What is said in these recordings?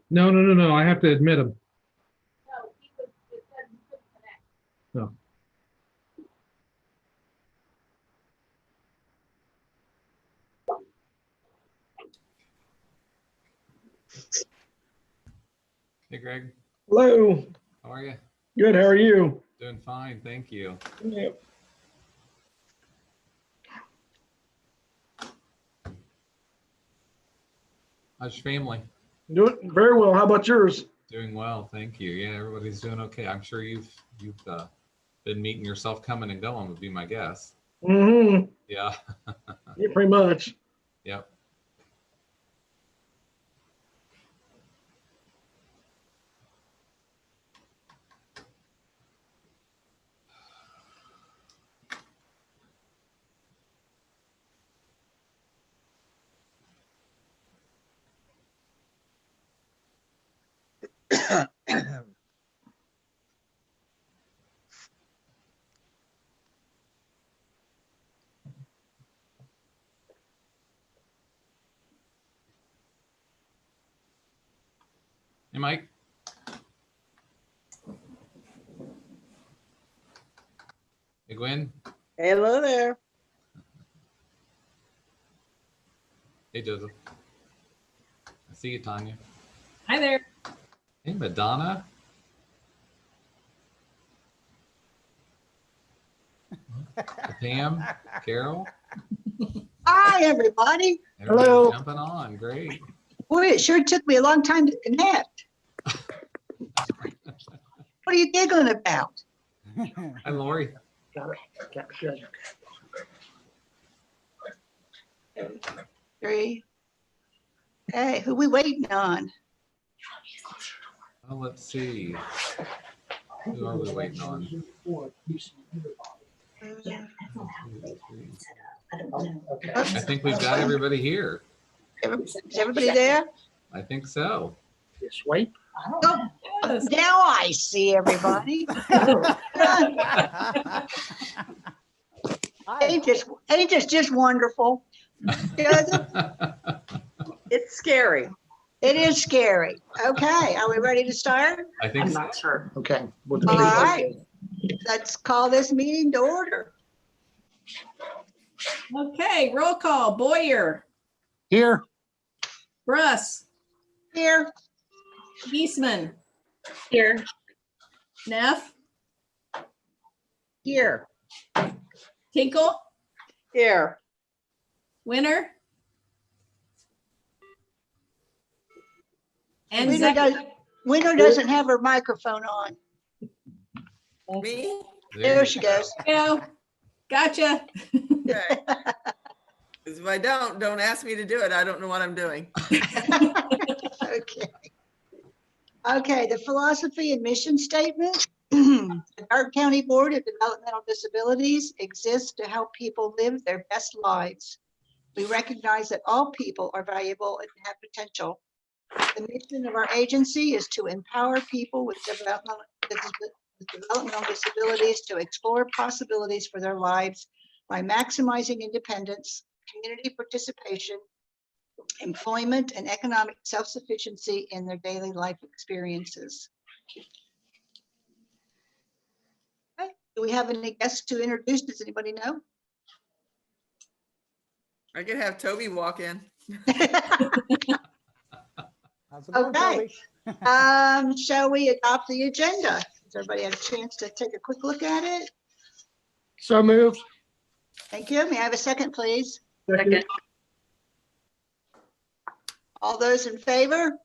No, no, no, no. I have to admit him. No. Hey, Greg. Hello. How are you? Good. How are you? Doing fine, thank you. Yeah. How's your family? Doing very well. How about yours? Doing well, thank you. Yeah, everybody's doing okay. I'm sure you've been meeting yourself coming and going would be my guess. Mm-hmm. Yeah. Yeah, pretty much. Yep. Hey, Mike. Hey, Gwen. Hello there. Hey, Joseph. I see you, Tanya. Hi there. Hey, Madonna. Pam, Carol. Hi, everybody. Everybody's Hello. jumping on. Great. Boy, it sure took me a long time to connect. What are you giggling about? Hi, Lori. Three. Hey, who we waiting on? Oh, let's see. Who are we waiting on? I think we've got everybody here. Is everybody there? I think so. Just wait. Oh, Yes. now I see everybody. Ain't this just wonderful? Joseph, It's scary. it is scary. Okay, are we ready to start? I think so. sure. Okay. All right. Let's call this meeting to order. Okay, roll call. Boyer, Here. Bruss, Here. Geisman, Here. Neff, Here. Tinkle, Here. Winter, and Winter doesn't have her microphone on. Me? There she goes. Go. Gotcha. Okay. 'Cause if I don't ask me to do it. I don't know what I'm doing. Okay. Okay, the philosophy and mission statement. The Darke County Board of Developmental Disabilities exists to help people live their best lives. We recognize that all people are valuable and have potential. The mission of our agency is to empower people with developmental disabilities to explore possibilities for their lives by maximizing independence, community participation, employment, and economic self-sufficiency in their daily life experiences. Okay, do we have any guests to introduce? Does anybody know? I could have Toby walk in. How's it going, Okay. Toby? Shall we adopt the agenda? Has everybody had a chance to take a quick look at it? So moved. Thank you. May I have a second, please? Second. All those in favor?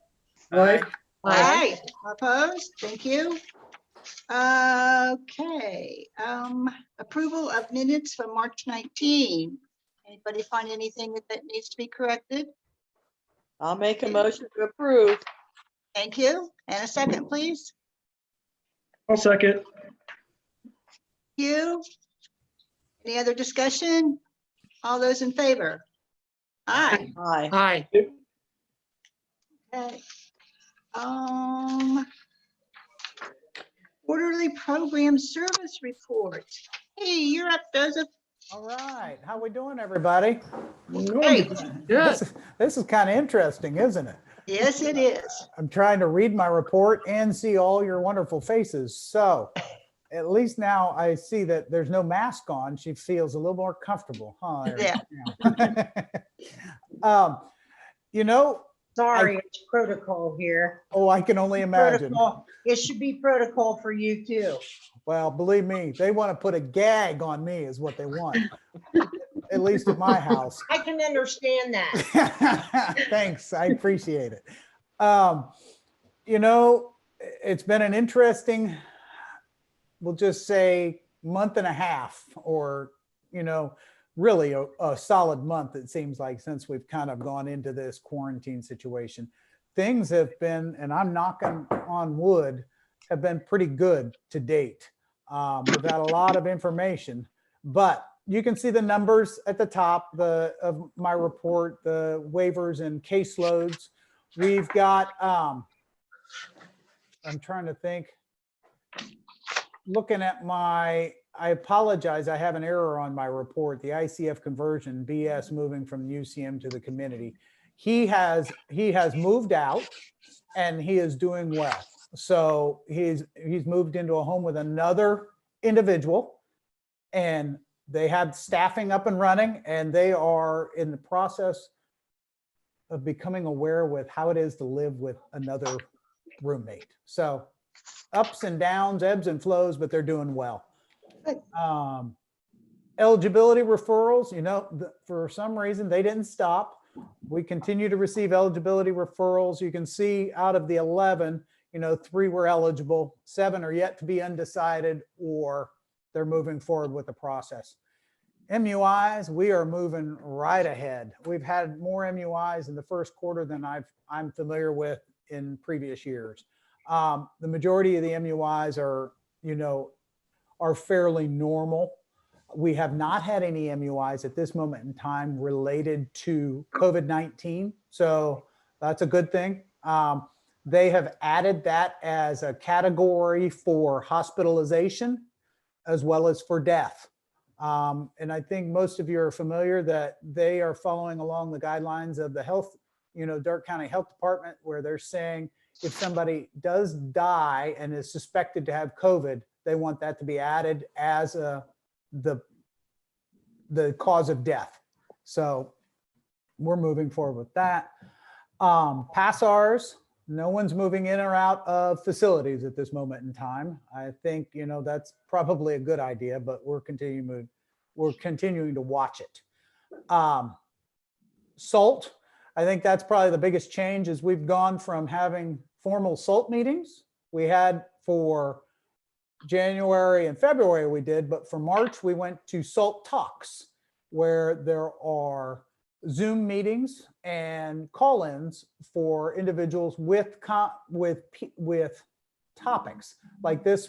Aye. Aye. Opposed? Thank you. Okay, approval of minutes from March 19. Anybody find anything that needs to be corrected? I'll make a motion to approve. Thank you. And a second, please. I'll second. You. Any other discussion? All those in favor? Aye. Aye. Aye. Okay. Quarterly program service report. Hey, you're up, Joseph. All right, how we doing, everybody? Great. Good. This is kind of interesting, isn't it? Yes, it is. I'm trying to read my report and see all your wonderful faces. So at least now I see that there's no mask on. She feels a little more comfortable, huh? Yeah. You know, Sorry, it's protocol here. oh, I can only imagine. Protocol. It should be protocol for you too. Well, believe me, they want to put a gag on me is what they want. At least at my house. I can understand that. Thanks, I appreciate it. You know, it's been an interesting, we'll just say month and a half, or, you know, really a solid month, it seems like, since we've kind of gone into this quarantine situation. Things have been, and I'm knocking on wood, have been pretty good to date. We've had a lot of information, but you can see the numbers at the top of my report, the waivers and caseloads. We've got, I'm trying to think, looking at my, I apologize, I have an error on my report, the ICF conversion, BS moving from the UCM to the community. He has moved out and he is doing well. So he's moved into a home with another individual, and they have staffing up and running, and they are in the process of becoming aware with how it is to live with another roommate. So ups and downs, ebbs and flows, but they're doing well. Eligibility referrals, you know, for some reason they didn't stop. We continue to receive eligibility referrals. You can see out of the 11, you know, 3 were eligible, 7 are yet to be undecided, or they're moving forward with the process. MUIs, we are moving right ahead. We've had more MUIs in the first quarter than I'm familiar with in previous years. The majority of the MUIs are, you know, are fairly normal. We have not had any MUIs at this moment in time related to COVID-19. So that's a good thing. They have added that as a category for hospitalization as well as for death. And I think most of you are familiar that they are following along the guidelines of the health, you know, Darke County Health Department, where they're saying if somebody does die and is suspected to have COVID, they want that to be added as the cause of death. So we're moving forward with that. PASARs, no one's moving in or out of facilities at this moment in time. I think, you know, that's probably a good idea, but we're continuing to watch it. SALT, I think that's probably the biggest change, is we've gone from having formal SALT meetings. We had for January and February we did, but for March we went to SALT Talks, where there are Zoom meetings and call-ins for individuals with topics. Like this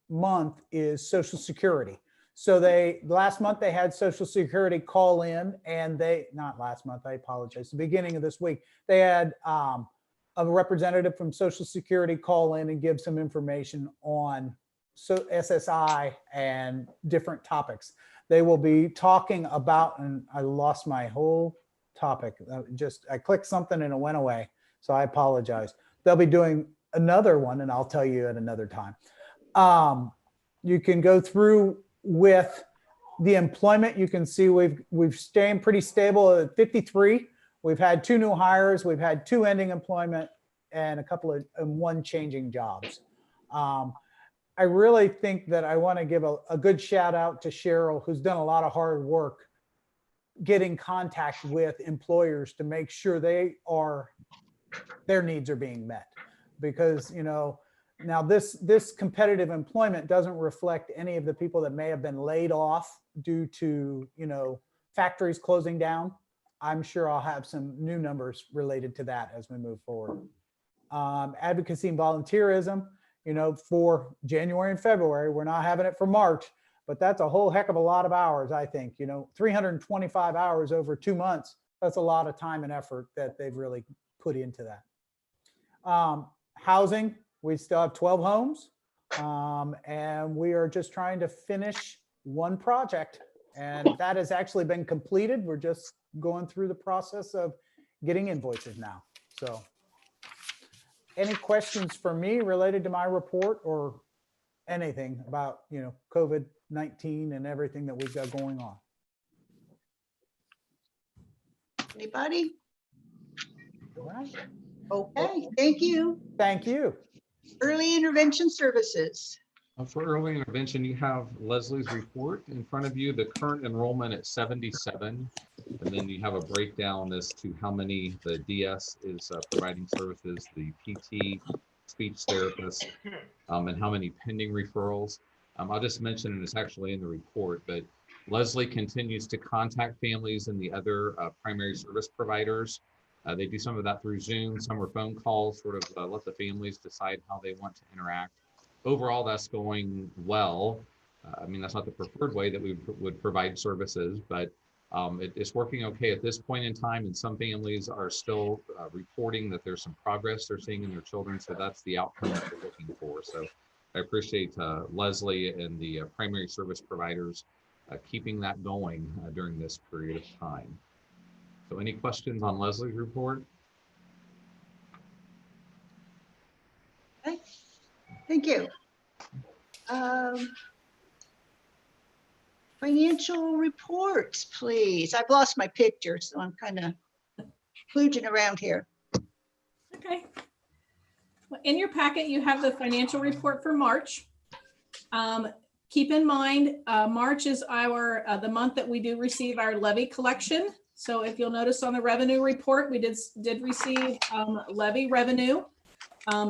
month is Social Security. So last month they had Social Security call in, and not last month, I apologize, the beginning of this week, they had a representative from Social Security call in and give some information on SSI and different topics. They will be talking about, and I lost my whole topic. I clicked something and it went away. So I apologize. They'll be doing another one, and I'll tell you at another time. You can go through with the employment. You can see we've staying pretty stable at 53. We've had 2 new hires. We've had 2 ending employment and one changing jobs. I really think that I want to give a good shout out to Cheryl, who's done a lot of hard work getting contact with employers to make sure their needs are being met. Because, you know, now this competitive employment doesn't reflect any of the people that may have been laid off due to, you know, factories closing down. I'm sure I'll have some new numbers related to that as we move forward. Advocacy and volunteerism, you know, for January and February, we're not having it for March, but that's a whole heck of a lot of hours, I think. You know, 325 hours over 2 months, that's a lot of time and effort that they've really put into that. Housing, we still have 12 homes, and we are just trying to finish one project, and that has actually been completed. We're just going through the process of getting invoices now. So any questions for me related to my report or anything about, COVID-19 and everything that we've got going on? Anybody? All right. Okay, thank you. Thank you. Early intervention services. For early intervention, you have Leslie's report in front of you, the current enrollment at 77. And then you have a breakdown as to how many the DS is providing services, the PT, speech therapist, and how many pending referrals. I'll just mention, and it's actually in the report, but Leslie continues to contact families and the other primary service providers. They do some of that through Zoom, some are phone calls, sort of let the families decide how they want to interact. Overall, that's going well. I mean, that's not the preferred way that we would provide services, but it's working okay at this point in time. And some families are still reporting that there's some progress they're seeing in their children. So that's the outcome that we're looking for. So I appreciate Leslie and the primary service providers keeping that going during this period of time. So any questions on Leslie's report? Okay, thank you. Financial reports, please. I've lost my picture, so I'm kind of kludging around here. Okay. Well, in your packet, you have the financial report for March. Keep in mind, March is the month that we do receive our levy collection. So if you'll notice on the revenue report, we did receive levy revenue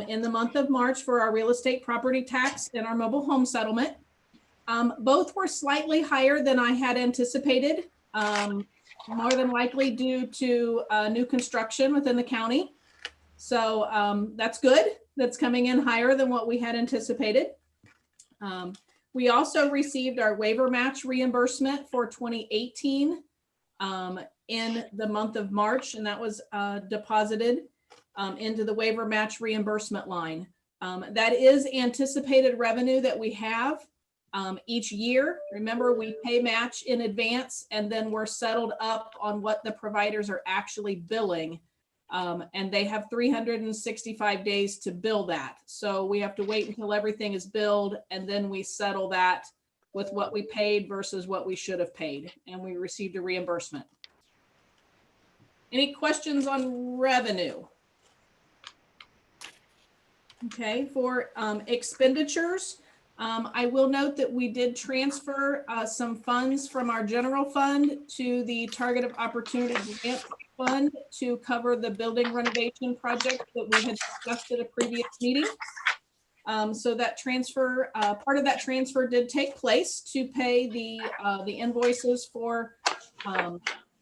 in the month of March for our real estate property tax and our mobile home settlement. Both were slightly higher than I had anticipated, more than likely due to new construction within the county. So that's good. That's coming in higher than what we had anticipated. We also received our waiver match reimbursement for 2018 in the month of March, and that was deposited into the waiver match reimbursement line. That is anticipated revenue that we have each year. Remember, we pay match in advance, and then we're settled up on what the providers are actually billing. And they have 365 days to bill that. So we have to wait until everything is billed, and then we settle that with what we paid versus what we should have paid. And we received a reimbursement. Any questions on revenue? Okay, for expenditures, I will note that we did transfer some funds from our general fund to the Target of Opportunity Grant Fund to cover the building renovation project that we had discussed at a previous meeting. So that transfer, part of that transfer did take place to pay the invoices for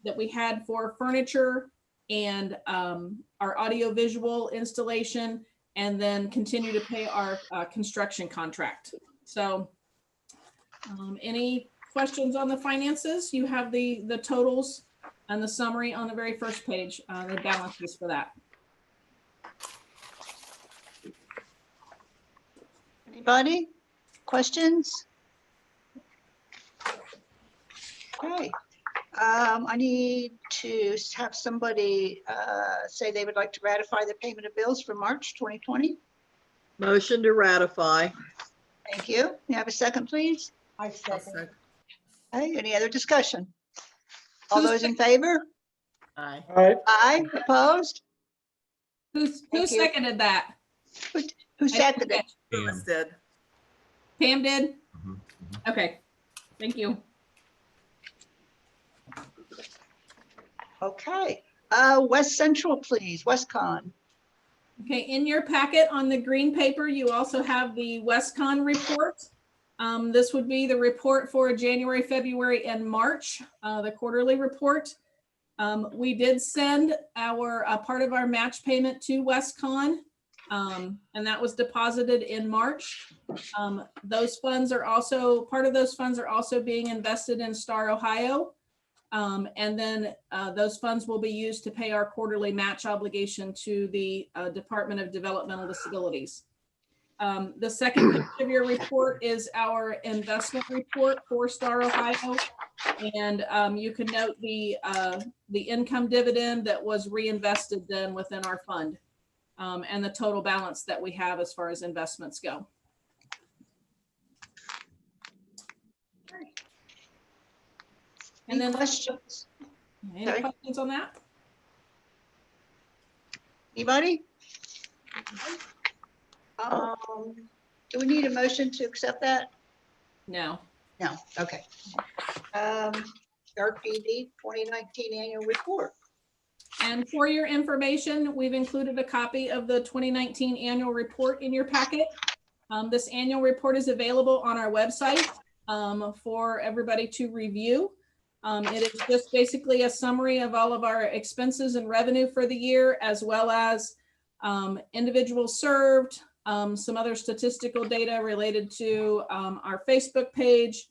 that we had for furniture and our audiovisual installation, and then continue to pay our construction contract. So any questions on the finances? You have the totals and the summary on the very first page, the balances for that. Anybody? Questions? Okay. I need to have somebody say they would like to ratify the payment of bills for March 2020. Motion to ratify. Thank you. May I have a second, please? I second. Okay, any other discussion? All those in favor? Aye. Aye, opposed? Who Thank you. seconded that? Who seconded it? Phyllis did. Pam did? Mhm, Okay, thank you. Okay, West Central, please, WestCon. Okay, in your packet on the green paper, you also have the WestCon report. This would be the report for January, February, and March, the quarterly report. We did send our part of our match payment to WestCon, and that was deposited in March. Those funds are also, part of those funds are also being invested in Star Ohio. And then those funds will be used to pay our quarterly match obligation to the Department of Developmental Disabilities. The second page of your report is our investment report for Star Ohio. And you can note the income dividend that was reinvested then within our fund, and the total balance that we have as far as investments go. And Any then questions? any Sorry. questions on that? Anybody? Do we need a motion to accept that? No. No, okay. Darke PD 2019 annual report. And for your information, we've included a copy of the 2019 annual report in your packet. This annual report is available on our website for everybody to review. It is just basically a summary of all of our expenses and revenue for the year, as well as individuals served, some other statistical data related to our Facebook page,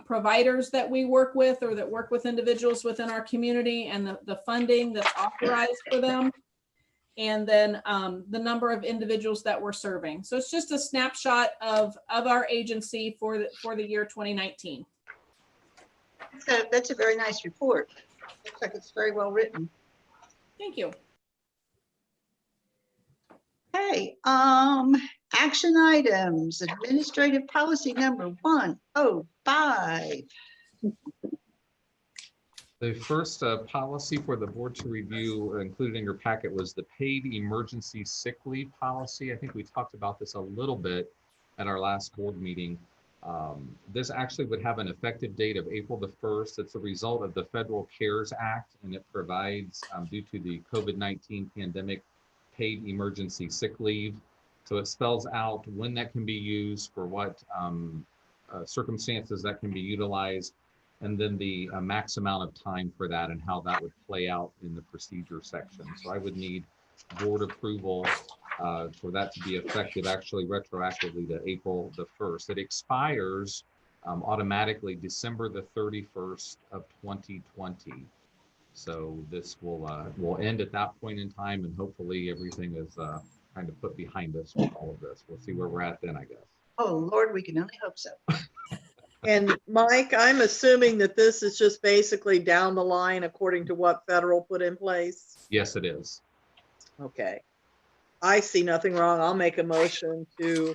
providers that we work with or that work with individuals within our community, and the funding that's authorized for them, and then the number of individuals that we're serving. So it's just a snapshot of our agency for the year 2019. So that's a very nice report. Looks like it's very well written. Thank you. Okay, action items, administrative policy number 105. The first policy for the board to review, included in your packet, was the paid emergency sick leave policy. I think we talked about this a little bit at our last board meeting. This actually would have an effective date of April the 1st. It's a result of the Federal CARES Act, and it provides, due to the COVID-19 pandemic, paid emergency sick leave. So it spells out when that can be used, for what circumstances that can be utilized, and then the max amount of time for that and how that would play out in the procedure section. So I would need board approval for that to be effective, actually retroactively to April the 1st. It expires automatically December the 31st of 2020. So this will end at that point in time, and hopefully everything is kind of put behind us with all of this. We'll see where we're at then, I guess. Oh, Lord, we can only hope so. And Mike, I'm assuming that this is just basically down the line according to what federal put in place. Yes, it is. Okay. I see nothing wrong. I'll make a motion to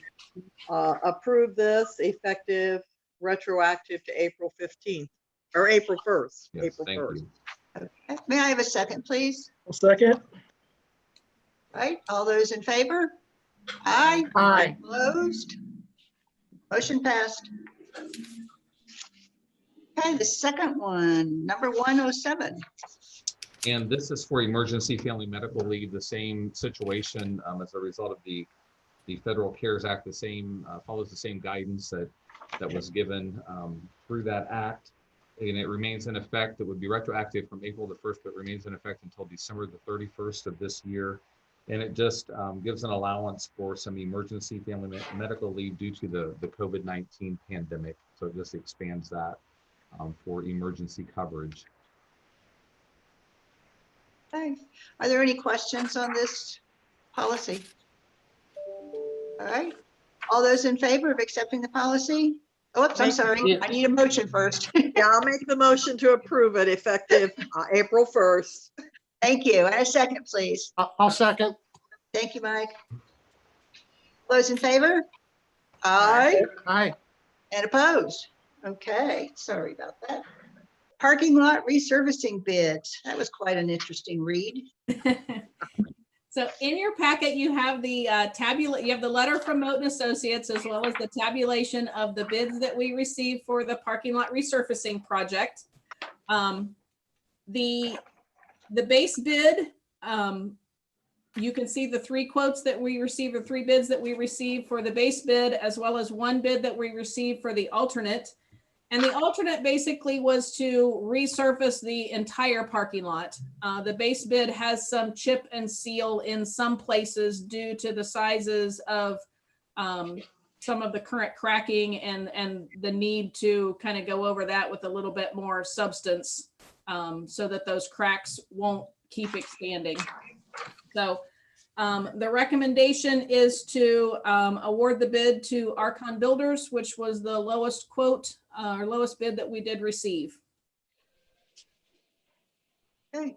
approve this effective retroactive to April 15th or April 1st. Yes, April thank 1st. you. Okay. May I have a second, please? I'll second. Right, all those in favor? Aye. Aye. Opposed? Motion passed. Okay, the second one, number 107. And this is for emergency family medical leave, the same situation as a result of the Federal CARES Act, the same follows the same guidance that was given through that act. And it remains in effect. It would be retroactive from April the 1st, but remains in effect until December the 31st of this year. And it just gives an allowance for some emergency family medical leave due to the COVID-19 pandemic. So it just expands that for emergency coverage. Okay, are there any questions on this policy? All right, all those in favor of accepting the policy? Oops, I'm sorry, I need a motion first. Yeah, I'll make the motion to approve it effective April 1st. Thank you, and a second, please. I'll second. Thank you, Mike. Those in favor? Aye. Aye. And opposed? Okay, sorry about that. Parking lot resurfacing bids. That was quite an interesting read. So in your packet, you have the you have the letter from Moten Associates, as well as the tabulation of the bids that we received for the parking lot resurfacing project. The base bid, you can see the three quotes that we received, or three bids that we received for the base bid, as well as one bid that we received for the alternate. And the alternate basically was to resurface the entire parking lot. The base bid has some chip and seal in some places due to the sizes of some of the current cracking and the need to kind of go over that with a little bit more substance so that those cracks won't keep expanding. So the recommendation is to award the bid to Archon Builders, which was the lowest quote our lowest bid that we did receive. Okay.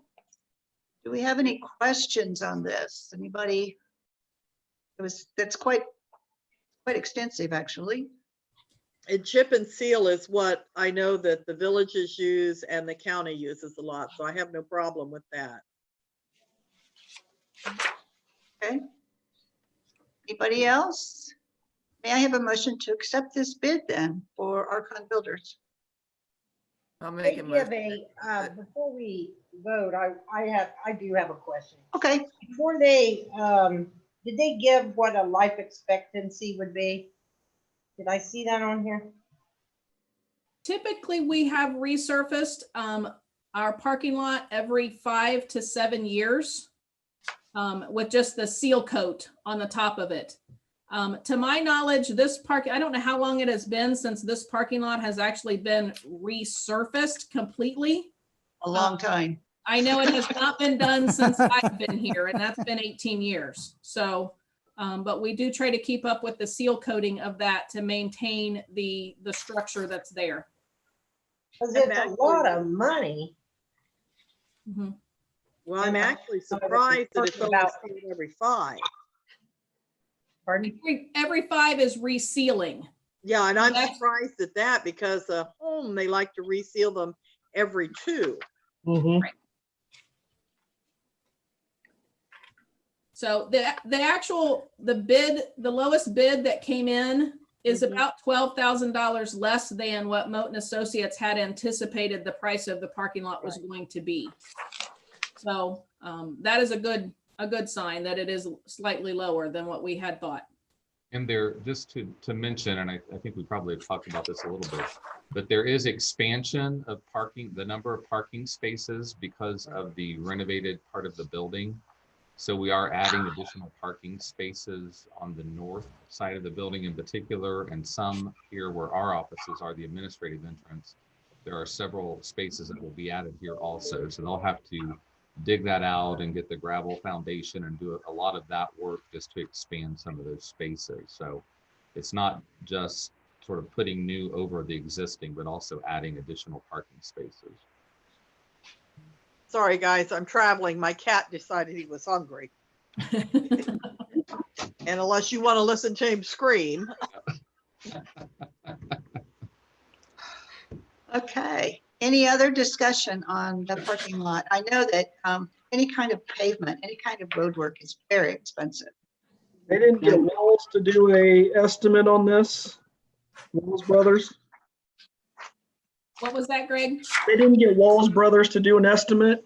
Do we have any questions on this? Anybody? That's quite extensive, actually. And chip and seal is what I know that the villages use and the county uses a lot, so I have no problem with that. Okay. Anybody else? May I have a motion to accept this bid then for Archon Builders? I'll They make a give motion. before we vote, I do have a question. Okay, Before they, did they give what a life expectancy would be? Did I see that on here? Typically, we have resurfaced our parking lot every 5 to 7 years with just the seal coat on the top of it. To my knowledge, I don't know how long it has been since this parking lot has actually been resurfaced completely. a long time. I know it has not been done since I've been here, and that's been 18 years. So, but we do try to keep up with the seal coating of that to maintain the structure that's there. Because it's a lot of money. Mhm. Well, I'm And actually surprised that it's only about- sealed every 5. Pardon? Every 5 is resealing. Yeah, and I'm That's- surprised at that because a home, they like to reseal them every 2. Mhm. So the lowest bid that came in is Mhm. about $12,000 less than what Moten Associates had anticipated the price of the parking lot was going to be. So that is a good sign that it is slightly lower than what we had thought. And there, just to mention, and I think we probably have talked about this a little bit, but there is expansion of parking, the number of parking spaces because of the renovated part of the building. So we are adding additional parking spaces on the north side of the building in particular, and some here where our offices are, the administrative entrance. There are several spaces that will be added here also. So they'll have to dig that out and get the gravel foundation and do a lot of that work just to expand some of those spaces. So it's not just sort of putting new over the existing, but also adding additional parking spaces. Sorry, guys, I'm traveling. My cat decided he was hungry. And unless you want to listen to him scream. Okay, any other discussion on the parking lot? I know that any kind of pavement, any kind of road work is very expensive. They didn't get Wells to do a estimate on this, Wells Brothers. What was that, Greg? They didn't get Walls Brothers to do an estimate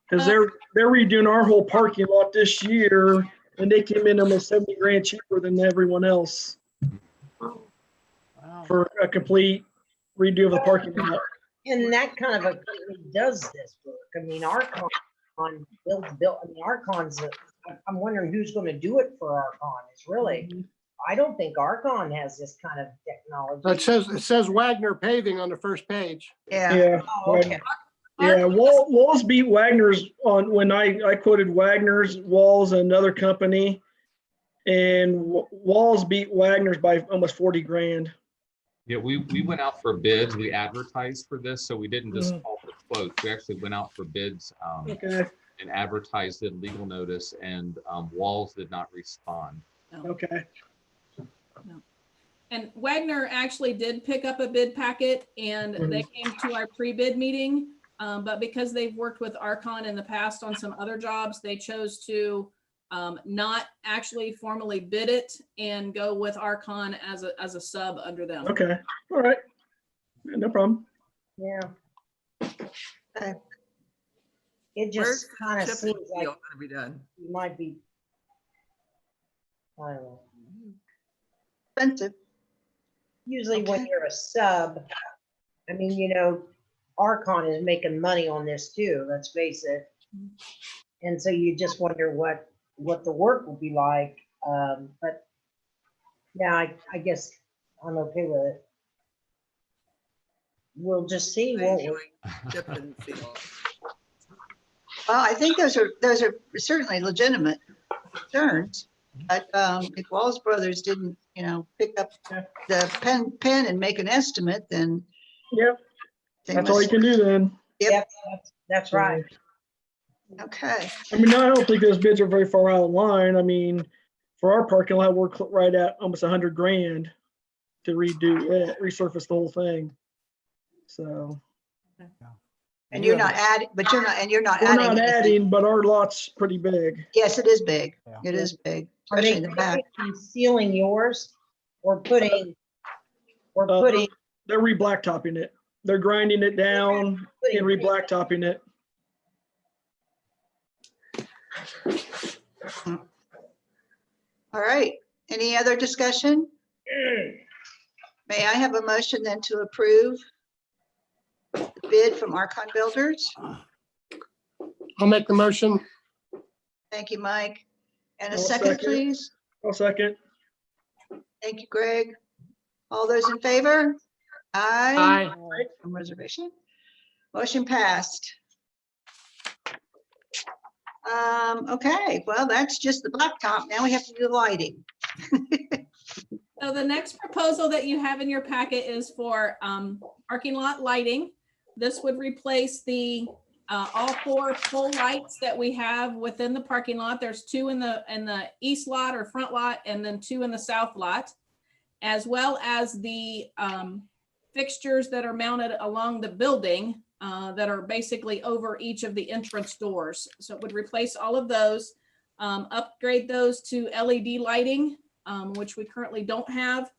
because they're redoing our whole parking lot this year, and they came in almost 70 grand cheaper than everyone else Wow. for a complete redo of the parking lot. And that kind of a company does this work. I mean, Archon Archon's, I'm wondering who's going to do it for Archon. It's really, I don't think Archon has this kind of technology. It says Wagner Paving on the first page. Yeah, Yeah. Oh, okay. Yeah, Walls beat Wagner's on when I quoted Wagner's, Walls, another company, and Walls beat Wagner's by almost 40 grand. Yeah, we went out for bids. We advertised for this, so we didn't just Mhm. call for quotes. We actually went out for bids Okay, and advertised it, legal notice, and Walls did not respond. okay. And Wagner actually did pick up a bid packet and they came to our pre-bid meeting. But because they've worked with Archon in the past on some other jobs, they chose to not actually formally bid it and go with Archon as a sub under them. Okay, all right. Yeah, no problem. Yeah. Okay. It Where's just kind of chip and seems seal like gonna be done? you might be, I don't know. expensive. Usually when Okay. you're a sub, I mean, Archon is making money on this too, let's face it. And so you just wonder what the work will be like. But yeah, I guess I'm okay with it. We'll just see, won't we? Doing chip and seal. Well, I think those are certainly legitimate concerns. But if Walls Brothers didn't, pick up the pen and make an estimate, then Yep, they that's all you must, can do then. Yep. That's right. okay. I mean, I don't think those bids are very far out of line. I mean, for our parking lot, we're right at almost 100 grand to redo it, resurface the whole thing. So And you're not adding, but you're not, and you're not we're adding not anything. adding, but our lot's pretty big. Yes, it is big. Yeah. It is big, Are especially they in the back. sealing yours or putting, Uh, They're re-blacktopping it. They're grinding it down and re-blacktopping it. All right. Any other discussion? May I have a motion then to approve the bid from Archon Builders? I'll make the motion. Thank you, Mike. And a I'll second, second. please. I'll second. Thank you, Greg. All those in favor? Aye. Aye. On reservation. Motion passed. Okay, well, that's just the blacktop. Now we have to do lighting. So the next proposal that you have in your packet is for parking lot lighting. This would replace the all 4 pole lights that we have within the parking lot. There's 2 in the east lot or front lot, and then 2 in the south lot, as well as the fixtures that are mounted along the building that are basically over each of the entrance doors. So it would replace all of those, upgrade those to LED lighting, which we currently don't have,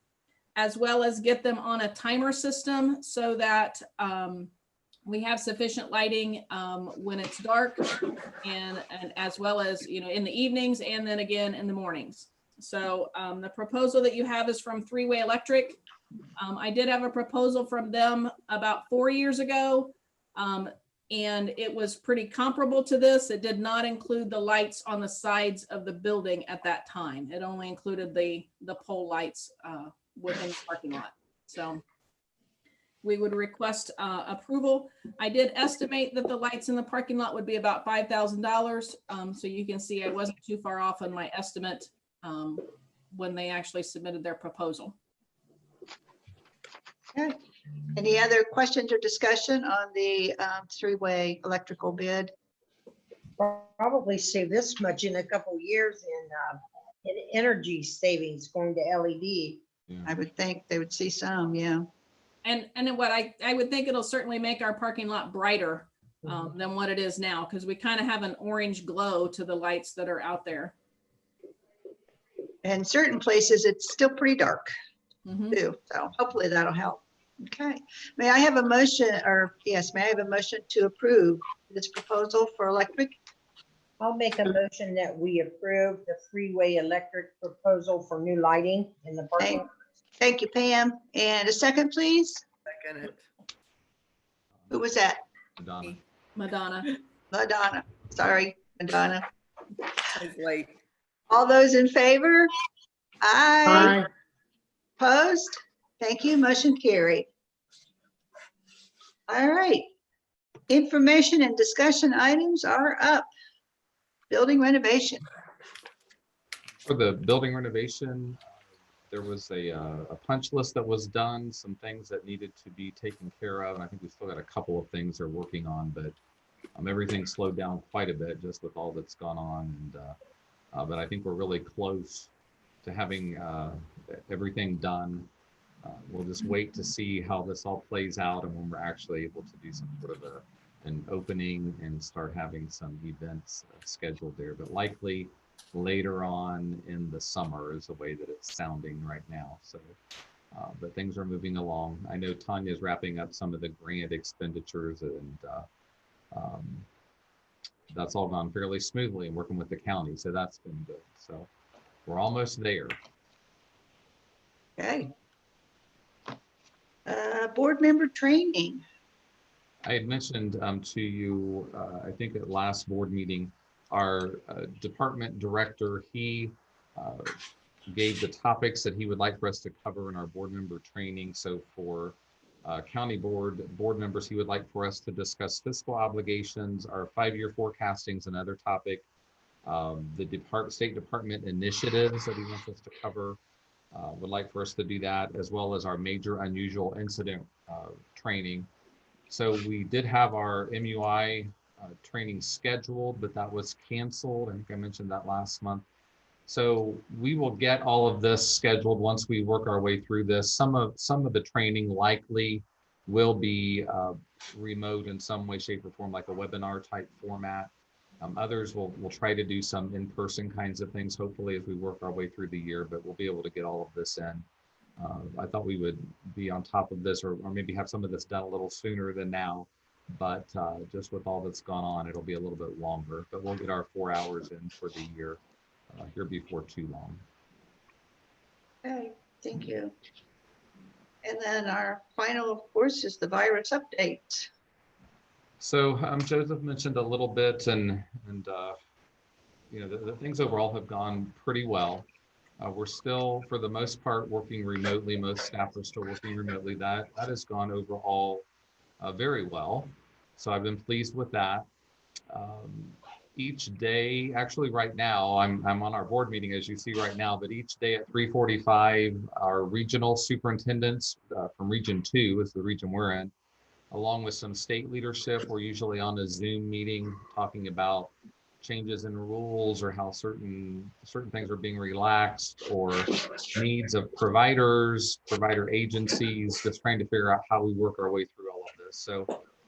as well as get them on a timer system so that we have sufficient lighting when it's dark and as well as, in the evenings and then again in the mornings. So the proposal that you have is from Three Way Electric. I did have a proposal from them about 4 years ago. And it was pretty comparable to this. It did not include the lights on the sides of the building at that time. It only included the pole lights within the parking lot. So we would request approval. I did estimate that the lights in the parking lot would be about $5,000. So you can see I wasn't too far off on my estimate when they actually submitted their proposal. Okay. Any other questions or discussion on the 3-way electrical bid? Probably save this much in a couple years in energy savings going to LED. I would think they would see some, yeah. And what I would think it'll certainly make our parking lot brighter than what it is now, because we kind of have an orange glow to the lights that are out there. And certain places, it's still pretty dark Mhm. too. So hopefully that'll help. Okay. May I have a motion, or yes, may I have a motion to approve this proposal for electric? I'll make a motion that we approve the 3-way electric proposal for new lighting in the parking lot. Thank you, Pam. And a second, please. Second it. Who was that? Madonna. Madonna. Madonna. Sorry, Madonna. I was late. All those in favor? Aye. Aye. Opposed? Thank you. Motion carried. All right. Information and discussion items are up. Building renovation. For the building renovation, there was a punch list that was done, some things that needed to be taken care of. And I think we still got a couple of things they're working on, but everything slowed down quite a bit just with all that's gone on. And but I think we're really close to having everything done. We'll just wait to see how this all plays out and when we're actually able to do some sort of an opening and start having some events scheduled there. But likely later on in the summer is the way that it's sounding right now. So, but things are moving along. I know Tanya's wrapping up some of the grant expenditures, and that's all gone fairly smoothly and working with the county. So that's been good. So we're almost there. Okay. Board member training. I had mentioned to you, I think at last board meeting, our department director, he gave the topics that he would like for us to cover in our board member training. So for county board members, he would like for us to discuss fiscal obligations, our 5-year forecasting is another topic. The State Department initiatives that he wants us to cover. Would like for us to do that, as well as our major unusual incident training. So we did have our MUI training scheduled, but that was canceled. I think I mentioned that last month. So we will get all of this scheduled once we work our way through this. Some of the training likely will be remote in some way, shape, or form, like a webinar type format. Others will try to do some in-person kinds of things, hopefully, as we work our way through the year, but we'll be able to get all of this in. I thought we would be on top of this, or maybe have some of this done a little sooner than now, but just with all that's gone on, it'll be a little bit longer, but we'll get our 4 hours in for the year here before too long. Okay, thank you. And then our final, of course, is the virus update. So Joseph mentioned a little bit, and you know, the things overall have gone pretty well. We're still, for the most part, working remotely. Most staff are still working remotely. That has gone overall very well. So I've been pleased with that. Each day, actually right now, I'm on our board meeting, as you see right now, but each day at 3:45, our regional superintendents from Region 2 is the region we're in, along with some state leadership, we're usually on a Zoom meeting talking about changes in rules, or how certain things are being relaxed, or needs of providers, provider agencies, just trying to figure out how we work our way through all of this. So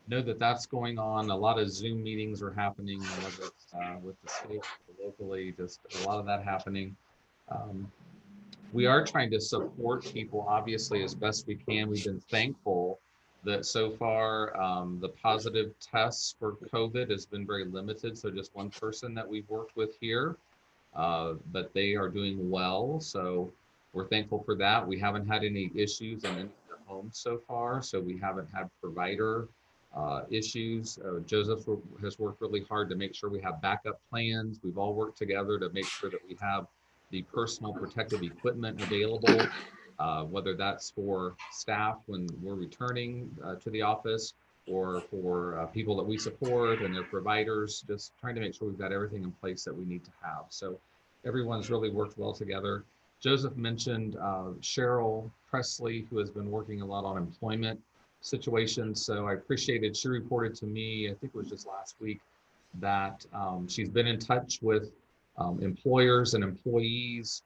know that that's going on. A lot of Zoom meetings are happening, whether it's with the state or locally, just a lot of that happening. We are trying to support people, obviously, as best we can. We've been thankful that so far the positive tests for COVID has been very limited. So just one person that we've worked with here, but they are doing well. So we're thankful for that. We haven't had any issues in any of the homes so far. So we haven't had provider issues. Joseph has worked really hard to make sure we have backup plans. We've all worked together to make sure that we have the personal protective equipment available, whether that's for staff when we're returning to the office, or for people that we support and their providers, just trying to make sure we've got everything in place that we need to have. So everyone's really worked well together. Joseph mentioned Cheryl Presley, who has been working a lot on employment situations. So I appreciated, she reported to me, I think it was just last week, that she's been in touch with employers and employees,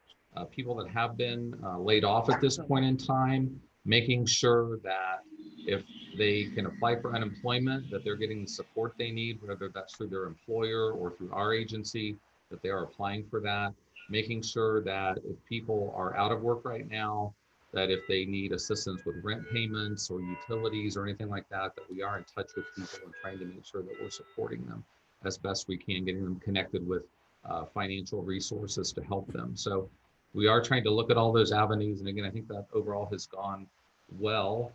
people that have been laid off at this point in time, making sure that if they can apply for unemployment, that they're getting the support they need, whether that's through their employer or through our agency, that they are applying for that, making sure that if people are out of work right now, that if they need assistance with rent payments or utilities or anything like that, that we are in touch with people and trying to make sure that we're supporting them as best we can, getting them connected with financial resources to help them. So we are trying to look at all those avenues. And again, I think that overall has gone well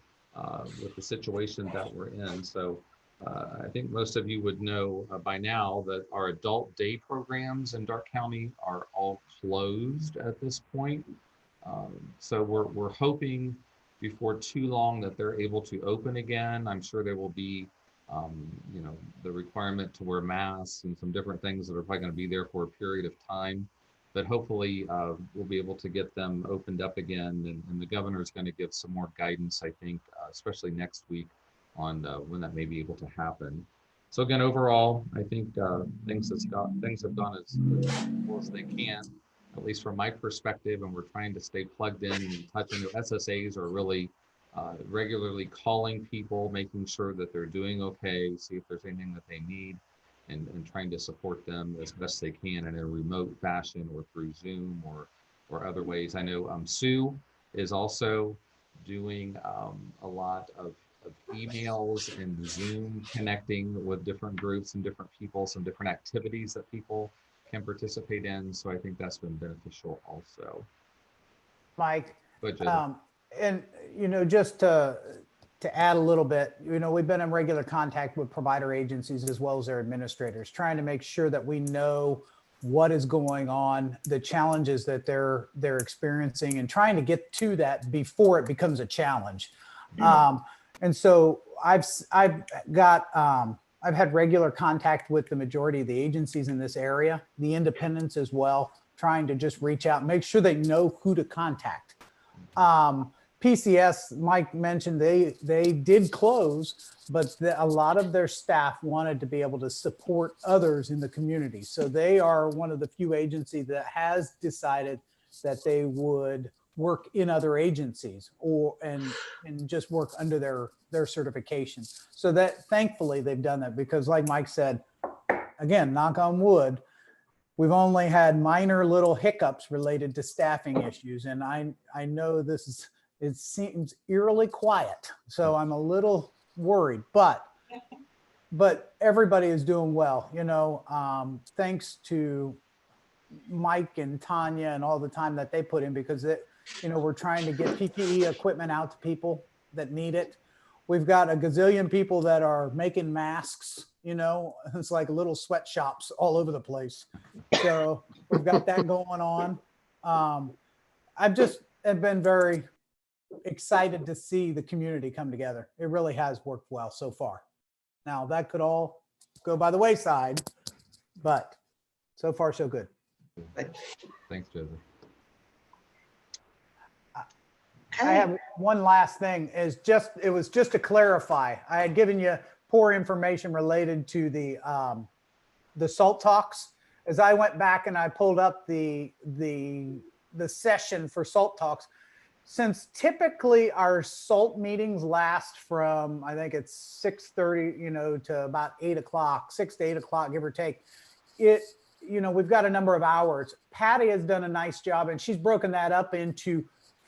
with the situation that we're in. So I think most of you would know by now that our adult day programs in Darke County are all closed at this point. So we're hoping before too long that they're able to open again. I'm sure there will be you know, the requirement to wear masks and some different things that are probably going to be there for a period of time. But hopefully we'll be able to get them opened up again. And the governor is going to give some more guidance, I think, especially next week, on when that may be able to happen. So again, overall, I think things have gone as well as they can, at least from my perspective. And we're trying to stay plugged in and touching. The SSAs are really regularly calling people, making sure that they're doing okay, see if there's anything that they need, and trying to support them as best they can in a remote fashion or through Zoom or other ways. I know Sue is also doing a lot of emails and Zoom, connecting with different groups and different people, some different activities that people can participate in. So I think that's been beneficial also. Mike, But Joseph. and you know, just to add a little bit, you know, we've been in regular contact with provider agencies as well as their administrators, trying to make sure that we know what is going on, the challenges that they're experiencing, and trying to get to that before it becomes a challenge. And so I've got I've had regular contact with the majority of the agencies in this area, the independents as well, trying to just reach out, make sure they know who to contact. PCS, Mike mentioned they did close, but a lot of their staff wanted to be able to support others in the community. So they are one of the few agencies that has decided that they would work in other agencies and just work under their certification. So that thankfully they've done that, because like Mike said, again, knock on wood, we've only had minor little hiccups related to staffing issues. And I know it seems eerily quiet. So I'm a little worried, but everybody is doing well, thanks to Mike and Tanya and all the time that they put in, because we're trying to get PPE equipment out to people that need it. We've got a gazillion people that are making masks, it's like little sweatshops all over the place. So we've got that going on. I've been very excited to see the community come together. It really has worked well so far. Now that could all go by the wayside, but so far so good. Thanks, Joseph. I have one last thing. It was just to clarify. I had given you poor information related to the SALT talks. As I went back and I pulled up the session for SALT talks, since typically our SALT meetings last from, I think it's 6:30, to about 8 o'clock, 6 to 8 o'clock, give or take. We've got a number of hours. Patty has done a nice job, and she's broken that up into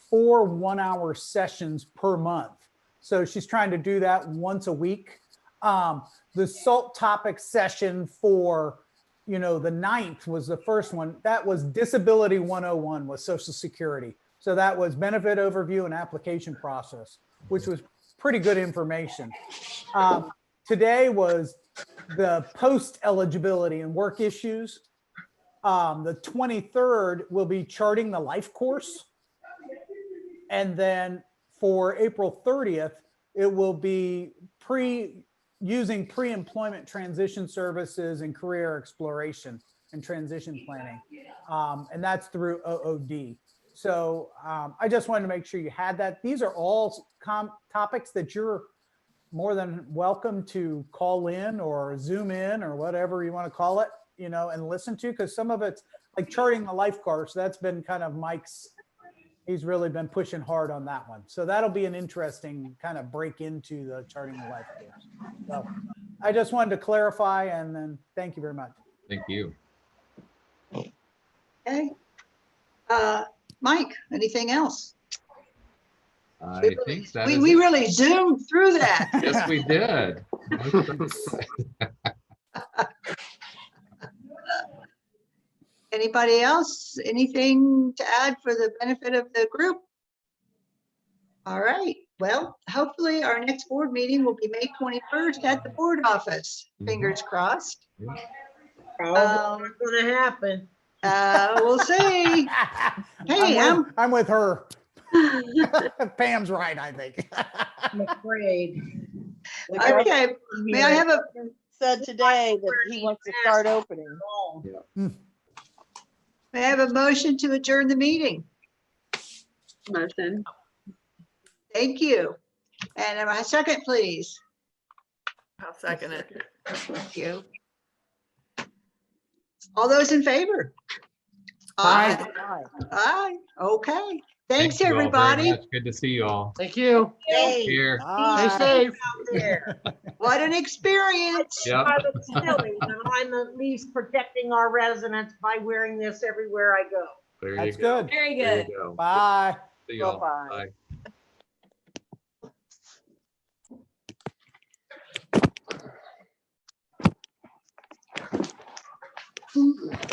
4 1-hour sessions per month. So she's trying to do that once a week. The SALT topic session for, the 9th was the first one. That was Disability 101 with Social Security. So that was benefit overview and application process, which was pretty good information. Today was the post eligibility and work issues. The 23rd will be charting the life course. And then for April 30th, it will be using pre-employment transition services and career exploration and transition planning. And that's through OOD. So I just wanted to make sure you had that. These are all topics that you're more than welcome to call in or Zoom in or whatever you want to call it, and listen to, because some of it's like charting the life course. That's been kind of Mike's, he's really been pushing hard on that one. So that'll be an interesting kind of break into the charting the life course. So I just wanted to clarify, and then thank you very much. Thank you. Okay. Mike, anything else? I think that We is we it. really zoomed through that. Yes, we did. Anybody else? Anything to add for the benefit of the group? All right. Well, hopefully our next board meeting will be May 21st at the board office. Fingers crossed. Probably not gonna happen. We'll see. Hey, I'm with her. Pam's right, I think. I'm afraid. okay. May I have a Said today that he wants to start opening. may I have a motion to adjourn the meeting? Motion. Thank you. And a second, please. I'll second it. Thank you. All those in favor? Aye. Aye. Okay. Thanks, Thank you all very everybody. much. Good to see you all. Thank you. Hey, Here. Stay safe. out there. What an experience. Yep. I was silly, and I'm at least protecting our residents by wearing this everywhere I go. There you That's go. good. Very There you good. go. Bye. See y'all. Bye-bye. Bye.